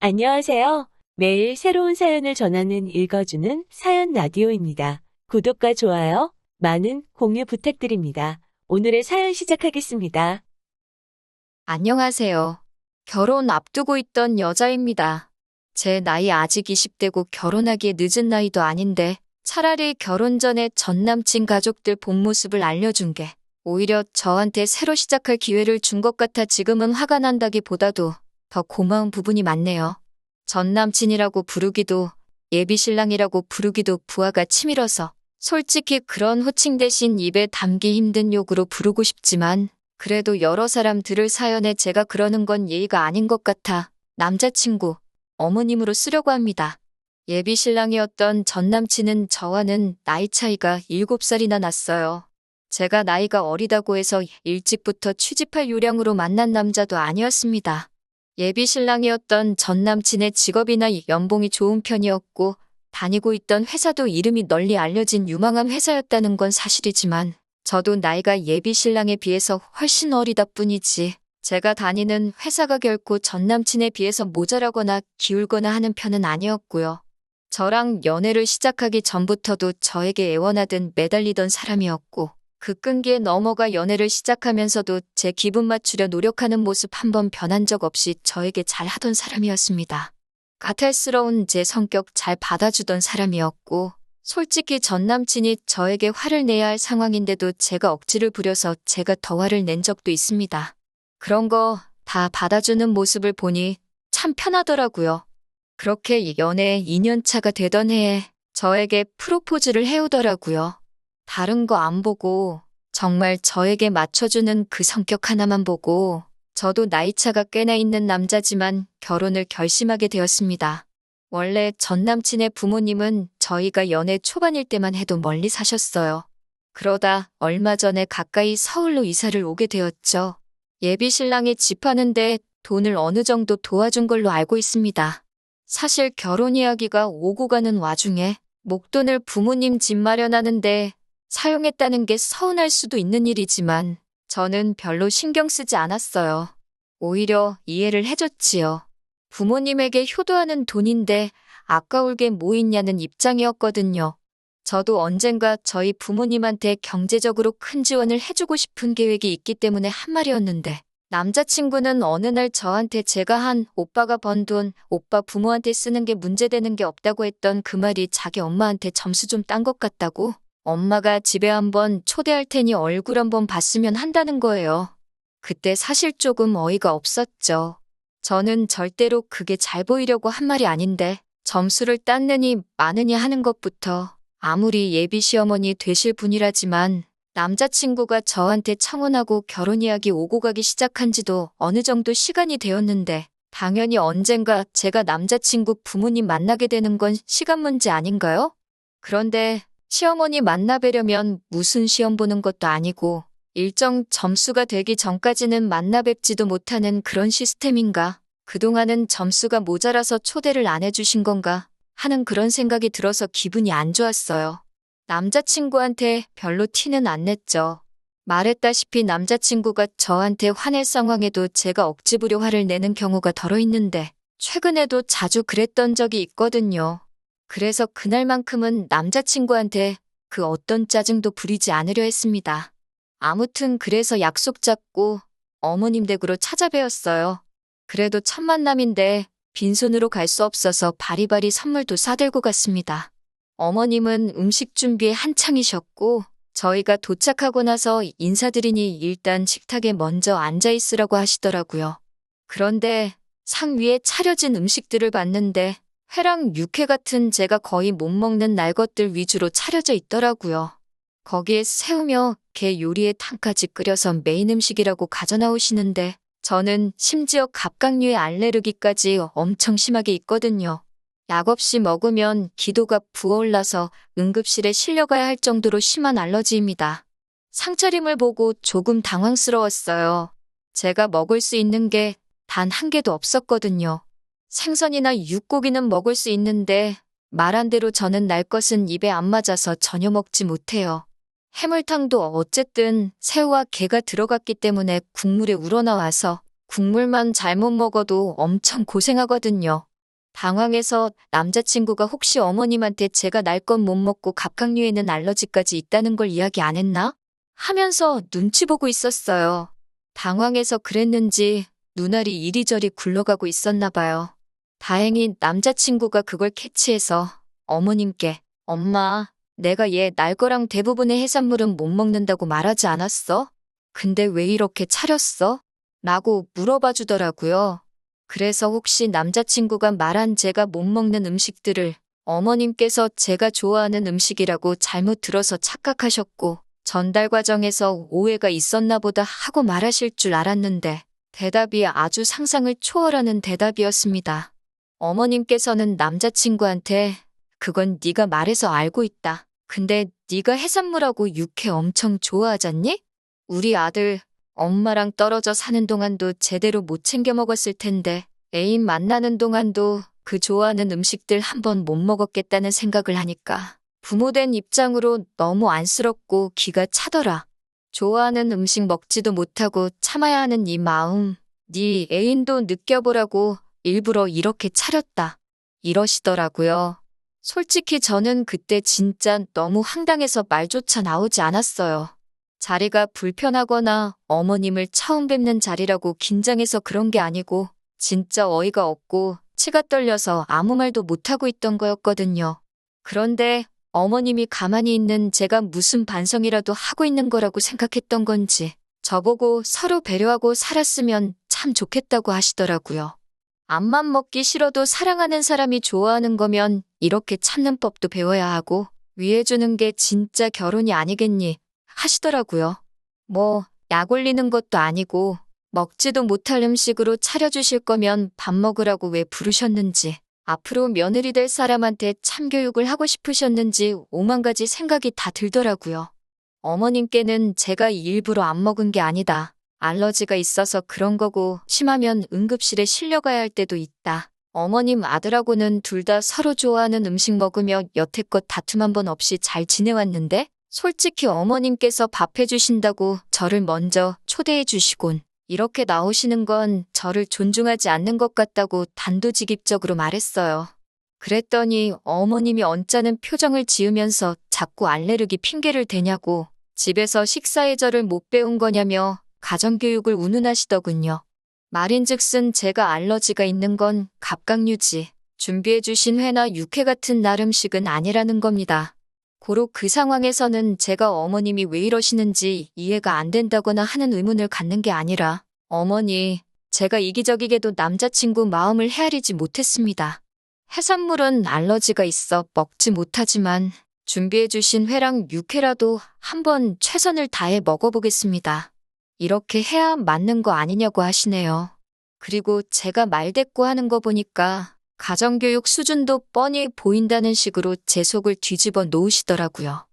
안녕하세요. 매일 새로운 사연을 전하는 읽어주는 사연 라디오입니다. 구독과 좋아요, 많은 공유 부탁드립니다. 오늘의 사연 시작하겠습니다. 안녕하세요. 결혼 앞두고 있던 여자입니다. 제 나이 아직 20대고 결혼하기에 늦은 나이도 아닌데 차라리 결혼 전에 전 남친 가족들 본 모습을 알려준 게 오히려 저한테 새로 시작할 기회를 준 것 같아 지금은 화가 난다기보다도 더 고마운 부분이 많네요. 전 남친이라고 부르기도 예비 신랑이라고 부르기도 부하가 치밀어서 솔직히 그런 호칭 대신 입에 담기 힘든 욕으로 부르고 싶지만 그래도 여러 사람 들을 사연에 제가 그러는 건 예의가 아닌 것 같아 남자친구, 어머님으로 쓰려고 합니다. 예비 신랑이었던 전 남친은 저와는 나이 차이가 7살이나 났어요. 제가 나이가 어리다고 해서 일찍부터 취직할 요량으로 만난 남자도 아니었습니다. 예비 신랑이었던 전 남친의 직업이나 연봉이 좋은 편이었고 다니고 있던 회사도 이름이 널리 알려진 유망한 회사였다는 건 사실이지만 저도 나이가 예비 신랑에 비해서 훨씬 어리다 뿐이지 제가 다니는 회사가 결코 전 남친에 비해서 모자라거나 기울거나 하는 편은 아니었고요. 저랑 연애를 시작하기 전부터도 저에게 애원하듯 매달리던 사람이었고 그 끈기에 넘어가 연애를 시작하면서도 제 기분 맞추려 노력하는 모습 한 번 변한 적 없이 저에게 잘하던 사람이었습니다. 까탈스러운 제 성격 잘 받아주던 사람이었고 솔직히 전 남친이 저에게 화를 내야 할 상황인데도 제가 억지를 부려서 제가 더 화를 낸 적도 있습니다. 그런 거 다 받아주는 모습을 보니 참 편하더라고요. 그렇게 연애 2년 차가 되던 해에 저에게 프로포즈를 해오더라고요. 다른 거 안 보고 정말 저에게 맞춰주는 그 성격 하나만 보고 저도 나이차가 꽤나 있는 남자지만 결혼을 결심하게 되었습니다. 원래 전 남친의 부모님은 저희가 연애 초반일 때만 해도 멀리 사셨어요. 그러다 얼마 전에 가까이 서울로 이사를 오게 되었죠. 예비 신랑이 집 하는데 돈을 어느 정도 도와준 걸로 알고 있습니다. 사실 결혼 이야기가 오고 가는 와중에 목돈을 부모님 집 마련하는데 사용했다는 게 서운할 수도 있는 일이지만 저는 별로 신경 쓰지 않았어요. 오히려 이해를 해줬지요. 부모님에게 효도하는 돈인데 아까울 게 뭐 있냐는 입장이었거든요. 저도 언젠가 저희 부모님한테 경제적으로 큰 지원을 해주고 싶은 계획이 있기 때문에 한 말이었는데 남자친구는 어느 날 저한테 제가 한 오빠가 번 돈, 오빠 부모한테 쓰는 게 문제되는 게 없다고 했던 그 말이 자기 엄마한테 점수 좀 딴 것 같다고 엄마가 집에 한번 초대할 테니 얼굴 한번 봤으면 한다는 거예요. 그때 사실 조금 어이가 없었죠. 저는 절대로 그게 잘 보이려고 한 말이 아닌데 점수를 땄느니 마느니 하는 것부터 아무리 예비 시어머니 되실 분이라지만 남자친구가 저한테 청혼하고 결혼 이야기 오고 가기 시작한 지도 어느 정도 시간이 되었는데 당연히 언젠가 제가 남자친구 부모님 만나게 되는 건 시간 문제 아닌가요? 그런데 시어머니 만나뵈려면 무슨 시험 보는 것도 아니고 일정 점수가 되기 전까지는 만나 뵙지도 못하는 그런 시스템인가? 그동안은 점수가 모자라서 초대를 안 해주신 건가? 하는 그런 생각이 들어서 기분이 안 좋았어요. 남자친구한테 별로 티는 안 냈죠. 말했다시피 남자친구가 저한테 화낼 상황에도 제가 억지 부려 화를 내는 경우가 덜어 있는데 최근에도 자주 그랬던 적이 있거든요. 그래서 그날만큼은 남자친구한테 그 어떤 짜증도 부리지 않으려 했습니다. 아무튼 그래서 약속 잡고 어머님 댁으로 찾아뵈었어요. 그래도 첫 만남인데 빈손으로 갈 수 없어서 바리바리 선물도 사들고 갔습니다. 어머님은 음식 준비에 한창이셨고 저희가 도착하고 나서 인사드리니 일단 식탁에 먼저 앉아 있으라고 하시더라고요. 그런데 상 위에 차려진 음식들을 봤는데 회랑 육회 같은 제가 거의 못 먹는 날 것들 위주로 차려져 있더라고요. 거기에 새우며 게 요리에 탕까지 끓여서 메인 음식이라고 가져나오시는데 저는 심지어 갑각류에 알레르기까지 엄청 심하게 있거든요. 약 없이 먹으면 기도가 부어올라서 응급실에 실려가야 할 정도로 심한 알러지입니다. 상차림을 보고 조금 당황스러웠어요. 제가 먹을 수 있는 게 단 한 개도 없었거든요. 생선이나 육고기는 먹을 수 있는데 말한 대로 저는 날 것은 입에 안 맞아서 전혀 먹지 못해요. 해물탕도 어쨌든 새우와 게가 들어갔기 때문에 국물에 우러나와서 국물만 잘못 먹어도 엄청 고생하거든요. 당황해서 남자친구가 혹시 어머님한테 제가 날 건 못 먹고 갑각류에는 알러지까지 있다는 걸 이야기 안 했나? 하면서 눈치 보고 있었어요. 당황해서 그랬는지 눈알이 이리저리 굴러가고 있었나 봐요. 다행히 남자친구가 그걸 캐치해서 어머님께 엄마, 내가 얘 날 거랑 대부분의 해산물은 못 먹는다고 말하지 않았어? 근데 왜 이렇게 차렸어? 라고 물어봐 주더라고요. 그래서 혹시 남자친구가 말한 제가 못 먹는 음식들을 어머님께서 제가 좋아하는 음식이라고 잘못 들어서 착각하셨고 전달 과정에서 오해가 있었나 보다 하고 말하실 줄 알았는데 대답이 아주 상상을 초월하는 대답이었습니다. 어머님께서는 남자친구한테 그건 네가 말해서 알고 있다. 근데 네가 해산물하고 육회 엄청 좋아하잖니? 우리 아들 엄마랑 떨어져 사는 동안도 제대로 못 챙겨 먹었을 텐데 애인 만나는 동안도 그 좋아하는 음식들 한 번 못 먹었겠다는 생각을 하니까 부모된 입장으로 너무 안쓰럽고 기가 차더라. 좋아하는 음식 먹지도 못하고 참아야 하는 이 마음, 네 애인도 느껴보라고 일부러 이렇게 차렸다. 이러시더라고요. 솔직히 저는 그때 진짜 너무 황당해서 말조차 나오지 않았어요. 자리가 불편하거나 어머님을 처음 뵙는 자리라고 긴장해서 그런 게 아니고 진짜 어이가 없고 치가 떨려서 아무 말도 못하고 있던 거였거든요. 그런데 어머님이 가만히 있는 제가 무슨 반성이라도 하고 있는 거라고 생각했던 건지 저보고 서로 배려하고 살았으면 참 좋겠다고 하시더라고요. 앞만 먹기 싫어도 사랑하는 사람이 좋아하는 거면 이렇게 참는 법도 배워야 하고 위해주는 게 진짜 결혼이 아니겠니 하시더라고요. 뭐 약 올리는 것도 아니고 먹지도 못할 음식으로 차려주실 거면 밥 먹으라고 왜 부르셨는지 앞으로 며느리 될 사람한테 참교육을 하고 싶으셨는지 오만 가지 생각이 다 들더라고요. 어머님께는 제가 일부러 안 먹은 게 아니다. 알러지가 있어서 그런 거고 심하면 응급실에 실려가야 할 때도 있다. 어머님 아들하고는 둘 다 서로 좋아하는 음식 먹으며 여태껏 다툼 한 번 없이 잘 지내왔는데 솔직히 어머님께서 밥 해주신다고 저를 먼저 초대해 주시곤 이렇게 나오시는 건 저를 존중하지 않는 것 같다고 단도직입적으로 말했어요. 그랬더니 어머님이 언짢은 표정을 지으면서 자꾸 알레르기 핑계를 대냐고 집에서 식사 예절을 못 배운 거냐며 가정교육을 운운하시더군요. 말인즉슨 제가 알러지가 있는 건 갑각류지 준비해 주신 회나 육회 같은 날 음식은 아니라는 겁니다. 고로 그 상황에서는 제가 어머님이 왜 이러시는지 이해가 안 된다거나 하는 의문을 갖는 게 아니라 어머니, 제가 이기적이게도 남자친구 마음을 헤아리지 못했습니다. 해산물은 알러지가 있어 먹지 못하지만 준비해 주신 회랑 육회라도 한번 최선을 다해 먹어보겠습니다. 이렇게 해야 맞는 거 아니냐고 하시네요. 그리고 제가 말대꾸 하는 거 보니까 가정교육 수준도 뻔히 보인다는 식으로 제 속을 뒤집어 놓으시더라고요.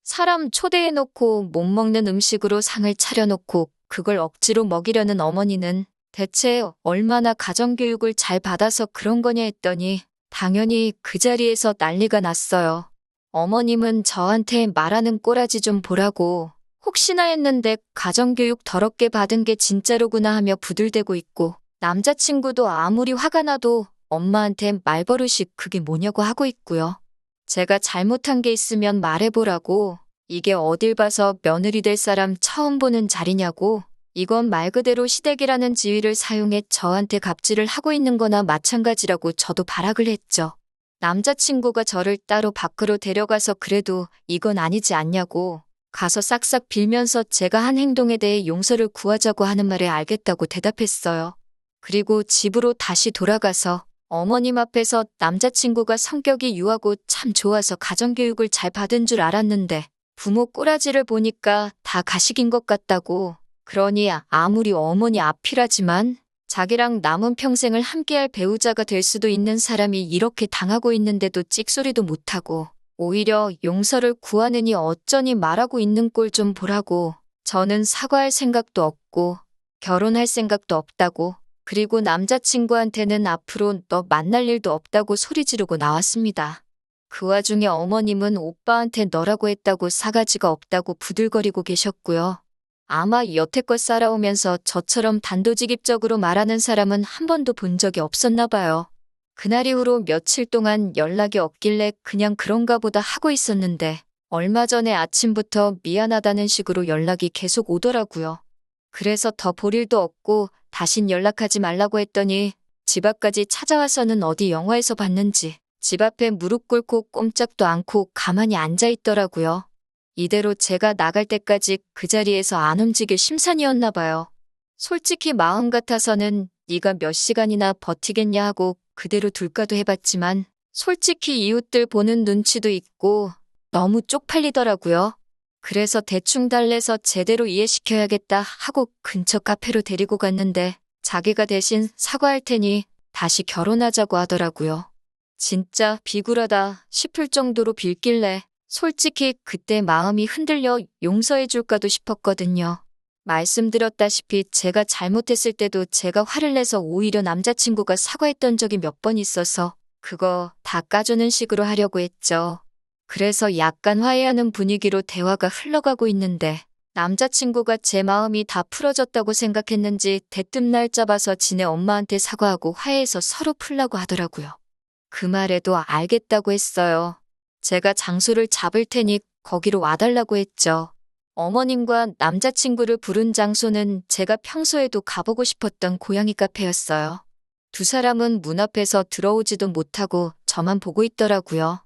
사람 초대해놓고 못 먹는 음식으로 상을 차려놓고 그걸 억지로 먹이려는 어머니는 대체 얼마나 가정교육을 잘 받아서 그런 거냐 했더니 당연히 그 자리에서 난리가 났어요. 어머님은 저한테 말하는 꼬라지 좀 보라고 혹시나 했는데 가정교육 더럽게 받은 게 진짜로구나 하며 부들대고 있고 남자친구도 아무리 화가 나도 엄마한테 말버릇이 그게 뭐냐고 하고 있고요. 제가 잘못한 게 있으면 말해보라고 이게 어딜 봐서 며느리 될 사람 처음 보는 자리냐고 이건 말 그대로 시댁이라는 지위를 사용해 저한테 갑질을 하고 있는 거나 마찬가지라고 저도 발악을 했죠. 남자친구가 저를 따로 밖으로 데려가서 그래도 이건 아니지 않냐고 가서 싹싹 빌면서 제가 한 행동에 대해 용서를 구하자고 하는 말에 알겠다고 대답했어요. 그리고 집으로 다시 돌아가서 어머님 앞에서 남자친구가 성격이 유하고 참 좋아서 가정교육을 잘 받은 줄 알았는데 부모 꼬라지를 보니까 다 가식인 것 같다고 그러니 아무리 어머니 앞이라지만 자기랑 남은 평생을 함께할 배우자가 될 수도 있는 사람이 이렇게 당하고 있는데도 찍소리도 못하고 오히려 용서를 구하느니 어쩌니 말하고 있는 꼴 좀 보라고 저는 사과할 생각도 없고 결혼할 생각도 없다고 그리고 남자친구한테는 앞으로 너 만날 일도 없다고 소리 지르고 나왔습니다. 그 와중에 어머님은 오빠한테 너라고 했다고 사가지가 없다고 부들거리고 계셨고요. 아마 여태껏 살아오면서 저처럼 단도직입적으로 말하는 사람은 한 번도 본 적이 없었나 봐요. 그날 이후로 며칠 동안 연락이 없길래 그냥 그런가 보다 하고 있었는데 얼마 전에 아침부터 미안하다는 식으로 연락이 계속 오더라고요. 그래서 더 볼 일도 없고 다신 연락하지 말라고 했더니 집 앞까지 찾아와서는 어디 영화에서 봤는지 집 앞에 무릎 꿇고 꼼짝도 않고 가만히 앉아 있더라고요. 이대로 제가 나갈 때까지 그 자리에서 안 움직일 심산이었나 봐요. 솔직히 마음 같아서는 네가 몇 시간이나 버티겠냐 하고 그대로 둘까도 해봤지만 솔직히 이웃들 보는 눈치도 있고 너무 쪽팔리더라고요. 그래서 대충 달래서 제대로 이해시켜야겠다 하고 근처 카페로 데리고 갔는데 자기가 대신 사과할 테니 다시 결혼하자고 하더라고요. 진짜 비굴하다 싶을 정도로 빌길래 솔직히 그때 마음이 흔들려 용서해 줄까도 싶었거든요. 말씀드렸다시피 제가 잘못했을 때도 제가 화를 내서 오히려 남자친구가 사과했던 적이 몇 번 있어서 그거 다 까주는 식으로 하려고 했죠. 그래서 약간 화해하는 분위기로 대화가 흘러가고 있는데 남자친구가 제 마음이 다 풀어졌다고 생각했는지 대뜸 날 잡아서 지네 엄마한테 사과하고 화해해서 서로 풀라고 하더라고요. 그 말에도 알겠다고 했어요. 제가 장소를 잡을 테니 거기로 와달라고 했죠. 어머님과 남자친구를 부른 장소는 제가 평소에도 가보고 싶었던 고양이 카페였어요. 두 사람은 문 앞에서 들어오지도 못하고 저만 보고 있더라고요.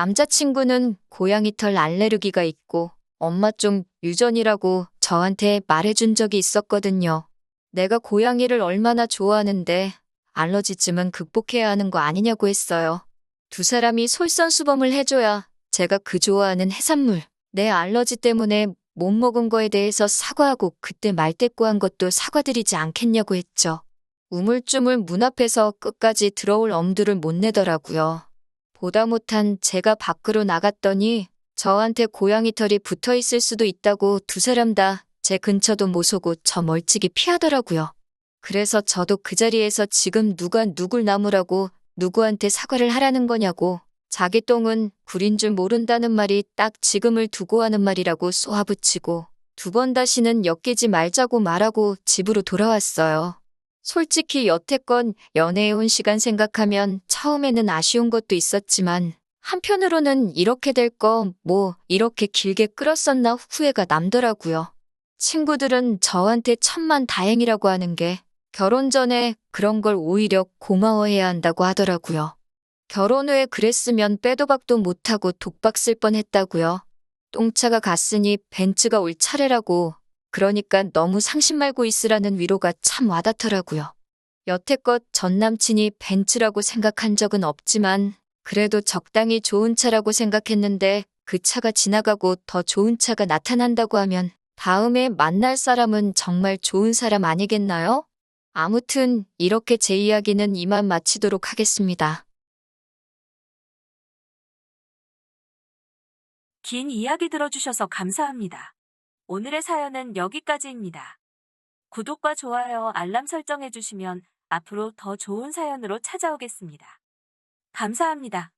남자친구는 고양이 털 알레르기가 있고 엄마 좀 유전이라고 저한테 말해준 적이 있었거든요. 내가 고양이를 얼마나 좋아하는데 알러지쯤은 극복해야 하는 거 아니냐고 했어요. 두 사람이 솔선수범을 해줘야 제가 그 좋아하는 해산물, 내 알러지 때문에 못 먹은 거에 대해서 사과하고 그때 말대꾸한 것도 사과드리지 않겠냐고 했죠. 우물쭈물 문 앞에서 끝까지 들어올 엄두를 못 내더라고요. 보다 못한 제가 밖으로 나갔더니 저한테 고양이 털이 붙어 있을 수도 있다고 두 사람 다 제 근처도 모서고 저 멀찍이 피하더라고요. 그래서 저도 그 자리에서 지금 누가 누굴 나무라고 누구한테 사과를 하라는 거냐고 자기 똥은 구린 줄 모른다는 말이 딱 지금을 두고 하는 말이라고 쏘아붙이고 두 번 다시는 엮이지 말자고 말하고 집으로 돌아왔어요. 솔직히 여태껏 연애해온 시간 생각하면 처음에는 아쉬운 것도 있었지만 한편으로는 이렇게 될 거 뭐 이렇게 길게 끌었었나 후회가 남더라고요. 친구들은 저한테 천만 다행이라고 하는 게 결혼 전에 그런 걸 오히려 고마워해야 한다고 하더라고요. 결혼 후에 그랬으면 빼도 박도 못하고 독박 쓸 뻔했다고요. 똥차가 갔으니 벤츠가 올 차례라고. 그러니까 너무 상심 말고 있으라는 위로가 참 와닿더라고요. 여태껏 전 남친이 벤츠라고 생각한 적은 없지만 그래도 적당히 좋은 차라고 생각했는데 그 차가 지나가고 더 좋은 차가 나타난다고 하면 다음에 만날 사람은 정말 좋은 사람 아니겠나요? 아무튼 이렇게 제 이야기는 이만 마치도록 하겠습니다. 긴 이야기 들어주셔서 감사합니다. 오늘의 사연은 여기까지입니다. 구독과 좋아요, 알람 설정해주시면 앞으로 더 좋은 사연으로 찾아오겠습니다. 감사합니다.